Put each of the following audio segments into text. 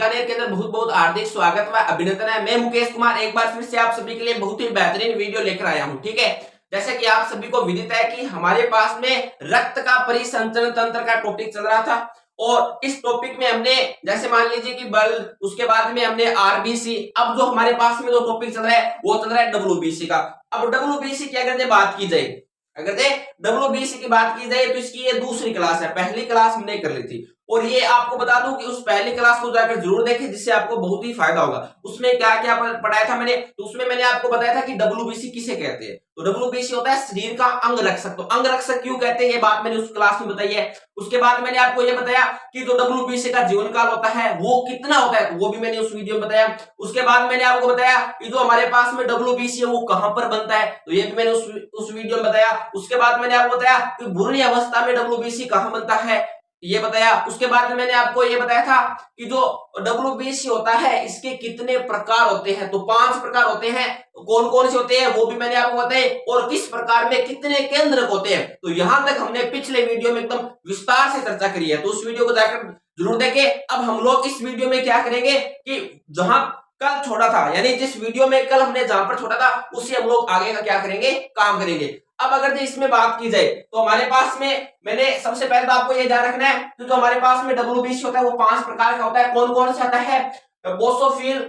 बीकानेर के अंदर बहुत बहुत हार्दिक स्वागत व अभिनंदन है। मैं मुकेश कुमार एक बार फिर से आप सभी के लिए बहुत ही बेहतरीन वीडियो लेकर आया हूं। ठीक है, जैसे कि आप सभी को विदित है कि हमारे पास में रक्त का परिसंचरण तंत्र का टॉपिक चल रहा था और इस टॉपिक में हमने जैसे मान लीजिए कि बल, उसके बाद में हमने आरबीसी, अब जो हमारे पास में जो टॉपिक चल रहा है वो चल रहा है डब्ल्यूबीसी का। अब डब्ल्यूबीसी की अगर बात की जाए, डब्ल्यूबीसी की बात की जाए तो इसकी ये दूसरी क्लास है। पहली क्लास हमने कर ली थी और ये आपको बता दूं कि उस पहली क्लास को जाकर जरूर देखें जिससे आपको बहुत ही फायदा होगा। उसमें क्या क्या पढ़ाया था मैंने, तो उसमें मैंने आपको बताया था कि डब्ल्यूबीसी किसे कहते हैं। तो डब्ल्यूबीसी होता है शरीर का अंग रक्षक। तो अंग रक्षक क्यों कहते हैं ये बात मैंने उस क्लास में बताई है। उसके बाद मैंने आपको ये बताया कि जो डब्ल्यूबीसी का जीवन काल होता है वो कितना होता है, तो वो भी मैंने उस वीडियो में बताया। उसके बाद मैंने आपको बताया कि जो हमारे पास में डब्ल्यूबीसी है वो कहां पर बनता है, तो ये भी मैंने उस वीडियो में बताया। उसके बाद मैंने आपको बताया कि भ्रूण अवस्था में डब्ल्यूबीसी कहां बनता है, ये बताया। उसके बाद में मैंने आपको ये बताया था कि जो डब्ल्यूबीसी होता है इसके कितने प्रकार होते हैं, तो 5 प्रकार होते हैं। कौन कौन से होते हैं वो भी मैंने आपको बताए और किस प्रकार में कितने केंद्रक होते हैं। तो यहां तक हमने पिछले वीडियो में एकदम विस्तार से चर्चा करी है, तो उस वीडियो को जाकर जरूर देखें। अब हम लोग इस वीडियो में क्या करेंगे कि जहां कल छोड़ा था, यानी जिस वीडियो में कल हमने जहां पर छोड़ा था उसी हम लोग आगे का क्या करेंगे, काम करेंगे। अब अगर इसमें बात की जाए तो हमारे पास में मैंने सबसे पहले तो आपको ये ध्यान रखना है तो जो हमारे पास में डब्ल्यूबीसी होता है वो 5 प्रकार का होता है। कौन कौन सा आता है, बोसोफिल,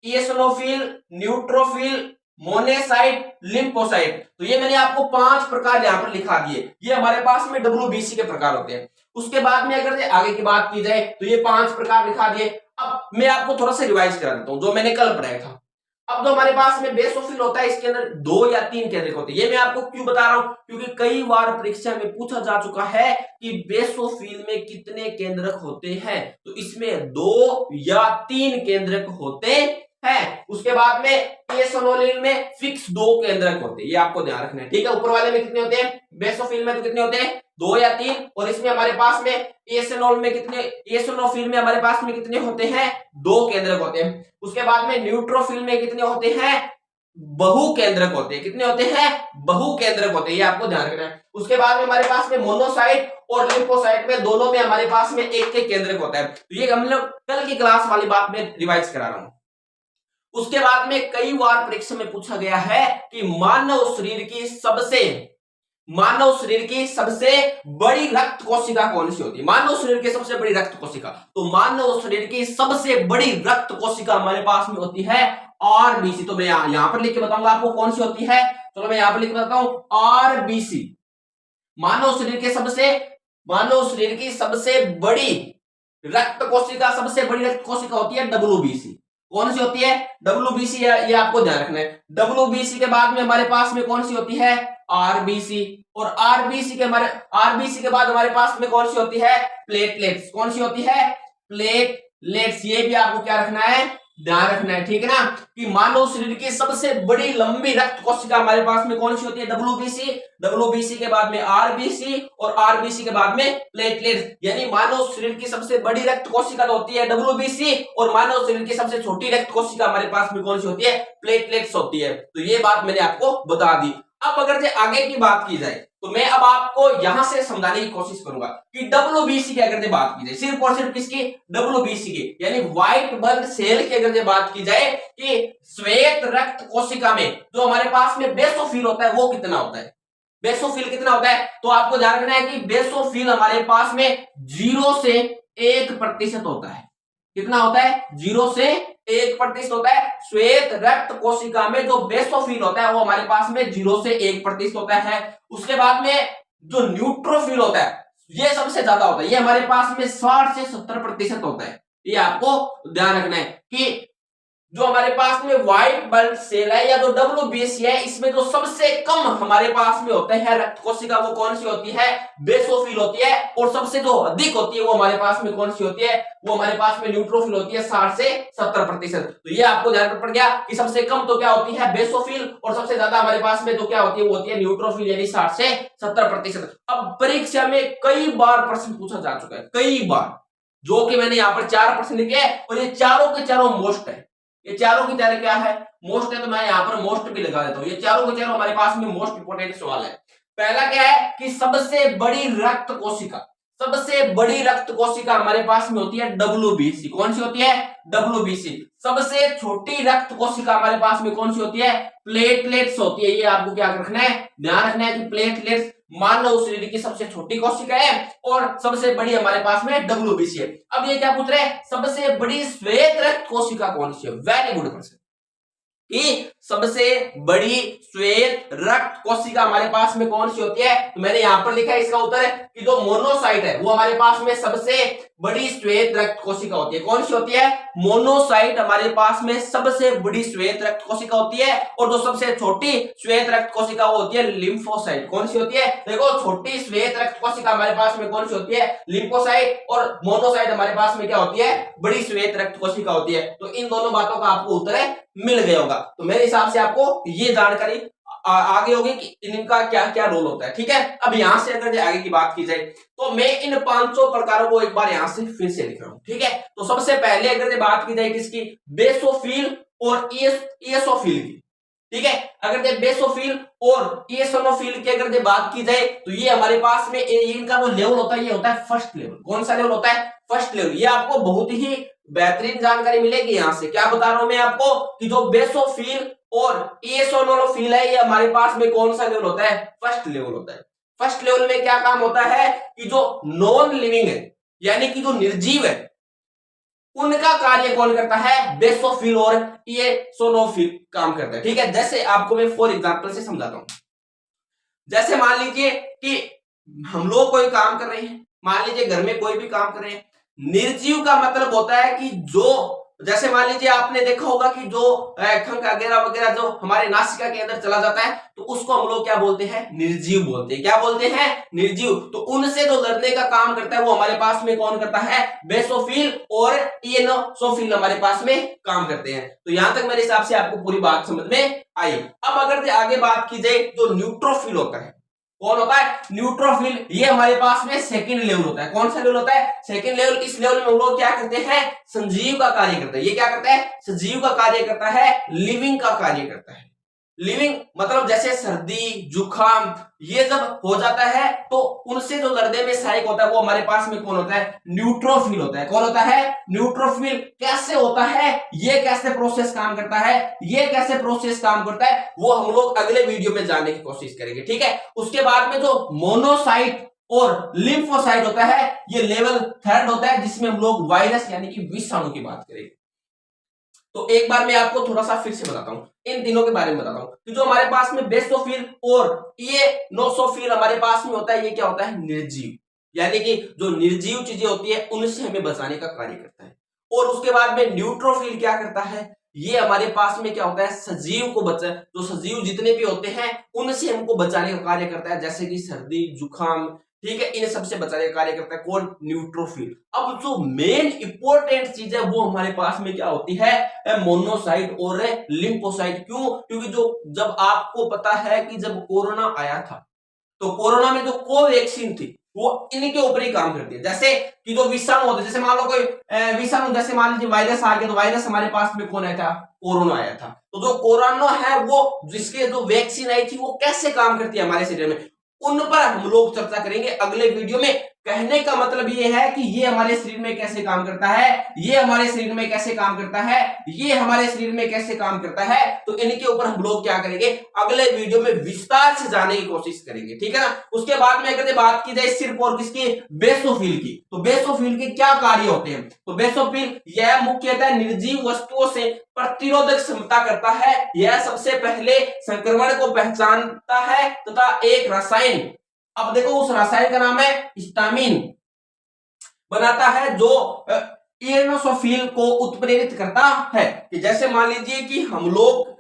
इओसिनोफिल, न्यूट्रोफिल, मोनेसाइट, लिम्फोसाइट। तो ये मैंने आपको 5 प्रकार यहां पर लिखा दिए, ये हमारे पास में डब्ल्यूबीसी के प्रकार होते हैं। उसके बाद में अगर आगे की बात की जाए तो ये 5 प्रकार लिखा दिए। अब मैं आपको थोड़ा सा रिवाइज करा देता हूं जो मैंने कल पढ़ाया था। अब जो हमारे पास में बेसोफिल होता है इसके अंदर 2 या 3 केंद्रक होते हैं। ये मैं आपको क्यों बता रहा हूं, क्योंकि कई बार परीक्षा में पूछा जा चुका है कि बेसोफिल में कितने केंद्रक होते हैं, तो इसमें 2 या 3 केंद्रक होते हैं। उसके बाद में इओसिनोफिल में फिक्स 2 केंद्रक होते हैं, ये आपको ध्यान रखना है। ठीक है, ऊपर वाले में कितने होते हैं, बेसोफिल में तो कितने होते हैं, 2 या 3, और इसमें हमारे पास में इओसिनोफिल में हमारे पास में कितने होते हैं, 2 केंद्रक होते हैं। उसके बाद में न्यूट्रोफिल में कितने होते हैं, बहु केंद्रक होते हैं। कितने होते हैं, बहु केंद्रक होते हैं, ये आपको ध्यान रखना है। उसके बाद में हमारे पास में मोनोसाइट और लिम्फोसाइट में दोनों में हमारे पास में एक एक केंद्रक होता है। तो ये हम लोग कल की क्लास वाली बात में रिवाइज करा रहा हूं। उसके बाद में कई बार परीक्षा में पूछा गया है कि मानव शरीर की सबसे बड़ी रक्त कोशिका कौन सी होती है। मानव शरीर की सबसे बड़ी रक्त कोशिका, तो मानव शरीर की सबसे बड़ी रक्त कोशिका हमारे पास में होती है आरबीसी। तो मैं यहां पर लिख के बताऊंगा आपको कौन सी होती है। चलो मैं यहां पर लिख के बताता हूं, आरबीसी। मानव शरीर की सबसे बड़ी रक्त कोशिका, सबसे बड़ी रक्त कोशिका होती है डब्ल्यूबीसी। कौन सी होती है, डब्ल्यूबीसी, ये आपको ध्यान रखना है। डब्ल्यूबीसी के बाद में हमारे पास में कौन सी होती है, आरबीसी, और आरबीसी के बाद हमारे पास में कौन सी होती है, प्लेटलेट्स। कौन सी होती है, प्लेटलेट्स। ये भी आपको क्या रखना है, ध्यान रखना है। ठीक है ना, कि मानव शरीर की सबसे बड़ी लंबी रक्त कोशिका हमारे पास में कौन सी होती है, डब्ल्यूबीसी के बाद में आरबीसी और आरबीसी के बाद में प्लेटलेट्स। यानी मानव शरीर की सबसे बड़ी रक्त कोशिका तो होती है डब्ल्यूबीसी और मानव शरीर की सबसे छोटी रक्त कोशिका हमारे पास में कौन सी होती है, प्लेटलेट्स होती है। तो ये बात मैंने आपको बता दी। अब अगर आगे की बात की जाए तो मैं अब आपको यहां से समझाने की कोशिश करूंगा कि डब्ल्यूबीसी की अगर बात की जाए, सिर्फ और सिर्फ किसकी, डब्ल्यूबीसी की, यानी व्हाइट ब्लड सेल की अगर बात की जाए कि श्वेत रक्त कोशिका में जो हमारे पास में बेसोफिल होता है वो कितना होता है, बेसोफिल कितना होता है। तो आपको ध्यान रखना है कि बेसोफिल हमारे पास में 0 से 1% होता है। कितना होता है, 0 से 1% होता है। श्वेत रक्त कोशिका में जो बेसोफिल होता है वो हमारे पास में 0 से 1% होता है। उसके बाद में जो न्यूट्रोफिल होता है ये सबसे ज्यादा होता है, ये हमारे पास में 60 से 70% होता है। ये आपको ध्यान रखना है कि जो हमारे पास में व्हाइट ब्लड सेल है या जो डब्ल्यूबीसी है इसमें जो सबसे कम हमारे पास में होते हैं रक्त कोशिका वो कौन सी होती है, बेसोफिल होती है, और सबसे जो अधिक होती है वो हमारे पास में कौन सी होती है, वो हमारे पास में न्यूट्रोफिल होती है 60 से 70%। तो ये आपको ध्यान पड़ गया कि सबसे कम तो क्या होती है, बेसोफिल, और सबसे ज्यादा हमारे पास में जो क्या होती है वो होती है न्यूट्रोफिल, यानी 60 से 70%। अब परीक्षा में कई बार प्रश्न पूछा जा चुका है, कई बार, जो कि मैंने यहाँ पर 4 प्रश्न लिखे हैं और ये चारों के चारों मोस्ट है। ये चारों की चारों क्या है, मोस्ट है, तो मैं यहाँ पर मोस्ट भी लगा देता हूँ। ये चारों के चारों हमारे पास में मोस्ट इंपोर्टेंट सवाल है। पहला क्या है कि सबसे बड़ी रक्त कोशिका, सबसे बड़ी रक्त कोशिका हमारे पास में होती है WBC। कौन सी होती है? WBC। सबसे छोटी रक्त कोशिका हमारे पास में कौन सी होती है? प्लेटलेट्स होती है। ये आपको क्या रखना है, ध्यान रखना है कि प्लेटलेट्स मानव शरीर की सबसे छोटी कोशिका है और सबसे बड़ी हमारे पास में WBC है। अब ये क्या पूछ रहे हैं, सबसे बड़ी श्वेत रक्त कोशिका कौन सी है? वेरी गुड क्वेश्चन कि सबसे बड़ी श्वेत रक्त कोशिका हमारे पास में कौन सी होती है? तो मैंने यहां पर लिखा है, इसका उत्तर है कि जो मोनोसाइट है वो हमारे पास में सबसे बड़ी श्वेत रक्त कोशिका होती है। कौन सी होती है? मोनोसाइट हमारे पास में सबसे बड़ी श्वेत रक्त कोशिका होती है। और जो सबसे छोटी श्वेत रक्त कोशिका वो होती है लिम्फोसाइट। कौन सी होती है? देखो, छोटी श्वेत रक्त कोशिका हमारे पास में कौन सी होती है? लिम्फोसाइट। और मोनोसाइट हमारे पास में क्या होती है? बड़ी श्वेत रक्त कोशिका होती है। तो इन दोनों बातों का आपको उत्तर है मिल गया होगा। तो मेरे हिसाब से आपको ये जानकारी आगे होगी कि इनका क्या क्या रोल होता है। ठीक है, अब यहां से अगर आगे की बात की जाए तो मैं इन 500 प्रकारों को एक बार यहां से फिर से लिख रहा हूं। ठीक है, तो सबसे पहले अगर बात की जाए किसकी? बेसोफिल और इयोसोफिल की। ठीक है, अगर बेसोफिल और इयोसिनोफिल की अगर बात की जाए तो ये हमारे पास में इनका जो लेवल होता है ये होता है फर्स्ट लेवल। कौन सा लेवल होता है? First level. ये आपको बहुत ही बेहतरीन जानकारी मिलेगी यहां से। क्या बता रहा हूं मैं आपको कि जो बेसोफिल और इयोसिनोफिल है ये हमारे पास में कौन सा लेवल होता है? फर्स्ट लेवल होता है। फर्स्ट लेवल में क्या काम होता है कि जो नॉन लिविंग है यानी कि जो निर्जीव है उनका कार्य कौन करता है? बेसोफिल और इयोसिनोफिल काम करता है। ठीक है, जैसे आपको मैं फॉर एग्जांपल से समझाता हूं। जैसे मान लीजिए कि हम लोग कोई काम कर रहे हैं, मान लीजिए घर में कोई भी काम कर रहे हैं। निर्जीव का मतलब होता है कि जो, जैसे मान लीजिए आपने देखा होगा कि जो खंक वगैरह वगैरह जो हमारे नासिका के अंदर चला जाता है तो उसको हम लोग क्या बोलते हैं? निर्जीव बोलते हैं। क्या बोलते हैं? निर्जीव। तो उनसे जो लड़ने का काम करता है वो हमारे पास में कौन करता है? बेसोफिल और इयोसिनोफिल हमारे पास में काम करते हैं। तो यहां तक मेरे हिसाब से आपको पूरी बात समझ में आई। अब अगर आगे बात की जाए जो न्यूट्रोफिल होता है, कौन होता है? न्यूट्रोफिल। ये हमारे पास में सेकंड लेवल होता है। कौन सा लेवल होता है? Second level. इस लेवल में हम लोग क्या करते हैं? सजीव का कार्य करते हैं। ये क्या करता है? सजीव का कार्य करता है, लिविंग का कार्य करता है। लिविंग मतलब जैसे सर्दी जुकाम ये जब हो जाता है तो उनसे जो लड़ने में सहायक होता है वो हमारे पास में कौन होता है? न्यूट्रोफिल होता है। कौन होता है? न्यूट्रोफिल। कैसे होता है, ये कैसे प्रोसेस काम करता है, ये कैसे प्रोसेस काम करता है वो हम लोग अगले वीडियो में जानने की कोशिश करेंगे। ठीक है, उसके बाद में जो मोनोसाइट और लिम्फोसाइट होता है ये लेवल थर्ड होता है जिसमें हम लोग वायरस यानी कि विषाणु की बात करेंगे। तो एक बार मैं आपको थोड़ा सा फिर से बताता हूं, इन तीनों के बारे में बताता हूं कि जो हमारे पास में बेसोफिल और इयोसिनोफिल हमारे पास में होता है, ये क्या होता है? निर्जीव। यानी कि जो निर्जीव चीजें होती है उनसे हमें बचाने का कार्य करता है। और उसके बाद में न्यूट्रोफिल क्या करता है? ये हमारे पास में क्या होता है? सजीव को बचा, जो सजीव जितने भी होते हैं उनसे हमको बचाने का कार्य करता है, जैसे कि सर्दी जुकाम। ठीक है, इन सबसे बचाने का कार्य करता है कौन? न्यूट्रोफिल। अब जो मेन इंपॉर्टेंट चीज है वो हमारे पास में क्या होती है? मोनोसाइट और लिम्फोसाइट। क्यों? क्योंकि जो, जब आपको पता है कि जब कोरोना आया था तो कोरोना में जो कोवैक्सीन थी वो इनके ऊपर ही काम करती है। जैसे कि जो विषाणु होते, जैसे मान लो कोई विषाणु, जैसे मान लीजिए वायरस आ गया तो वायरस हमारे पास में कौन आया था? कोरोना आया था। तो जो कोरोना है वो जिसके जो वैक्सीन आई थी वो कैसे काम करती है हमारे शरीर में, उन पर हम लोग चर्चा करेंगे अगले वीडियो में। कहने का मतलब ये है कि ये हमारे शरीर में कैसे काम करता है, ये हमारे शरीर में कैसे काम करता है, ये हमारे शरीर में कैसे काम करता है, तो इनके ऊपर हम लोग क्या करेंगे? अगले वीडियो में विस्तार से जानने की कोशिश करेंगे। ठीक है ना। उसके बाद में अगर बात की जाए सिर्फ और किसकी? बेसोफिल की। तो बेसोफिल के क्या कार्य होते हैं? तो बेसोफिल यह मुख्यतः निर्जीव वस्तुओं से प्रतिरोधक क्षमता करता है। यह सबसे पहले संक्रमण को पहचानता है तथा एक रसायन, अब देखो उस रसायन का नाम है हिस्टामिन, बनाता है जो इयोसिनोफिल को उत्प्रेरित करता है। कि जैसे मान लीजिए कि हम लोग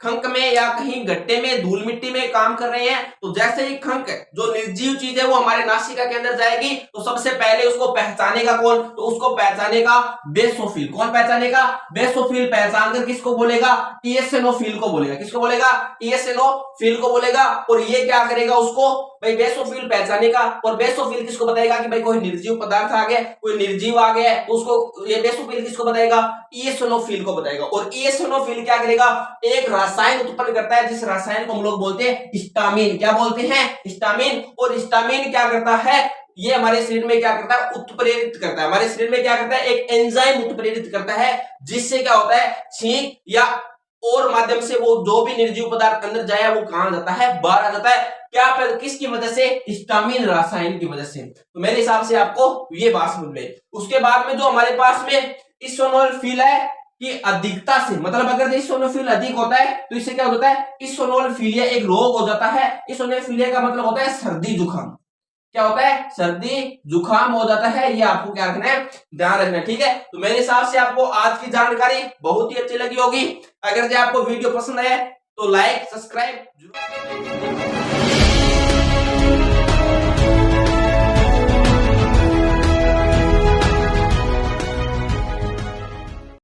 खंक में या कहीं गट्टे में धूल मिट्टी में काम कर रहे हैं तो जैसे ही खंक जो निर्जीव चीज है वो हमारे नासिका के अंदर जाएगी तो सबसे पहले उसको पहचानेगा कौन? तो उसको पहचानेगा बेसोफिल। कौन पहचानेगा? बेसोफिल। पहचान कर किसको बोलेगा? इयोसिनोफिल को बोलेगा। किसको बोलेगा? इयोसिनोफिल को बोलेगा। और ये क्या करेगा? उसको भाई बेसोफिल पहचानेगा और बेसोफिल किसको बताएगा कि भाई कोई निर्जीव पदार्थ आ गया, कोई निर्जीव आ गया तो उसको ये बेसोफिल किसको बताएगा? इयोसिनोफिल को बताएगा। और इयोसिनोफिल क्या करेगा? एक रसायन उत्पन्न करता है जिस रसायन को हम लोग बोलते हैं हिस्टामिन। क्या बोलते हैं? हिस्टामिन। और हिस्टामिन क्या करता है? ये हमारे शरीर में क्या करता है, उत्प्रेरित करता है। हमारे शरीर में क्या करता है, एक एंजाइम उत्प्रेरित करता है, जिससे क्या होता है, छींक या और माध्यम से वो जो भी निर्जीव पदार्थ अंदर जाए वो कहां जाता है, बाहर आ जाता है। क्या किसकी वजह से, हिस्टामिन रसायन की वजह से। तो मेरे हिसाब से आपको ये बात समझ में। उसके बाद में जो हमारे पास में इसोनोफिल है कि अधिकता से, मतलब अगर इसोनोफिल अधिक होता है तो इससे क्या होता है, इसोनोफिलिया एक रोग हो जाता है। इसोनोफिलिया का मतलब होता है सर्दी जुकाम। क्या होता है, सर्दी जुकाम हो जाता है। ये आपको क्या रखना है, ध्यान रखना है, ठीक है। तो मेरे हिसाब से आपको आज की जानकारी बहुत ही अच्छी लगी होगी। अगर जो आपको वीडियो पसंद आए तो लाइक सब्सक्राइब जरूर।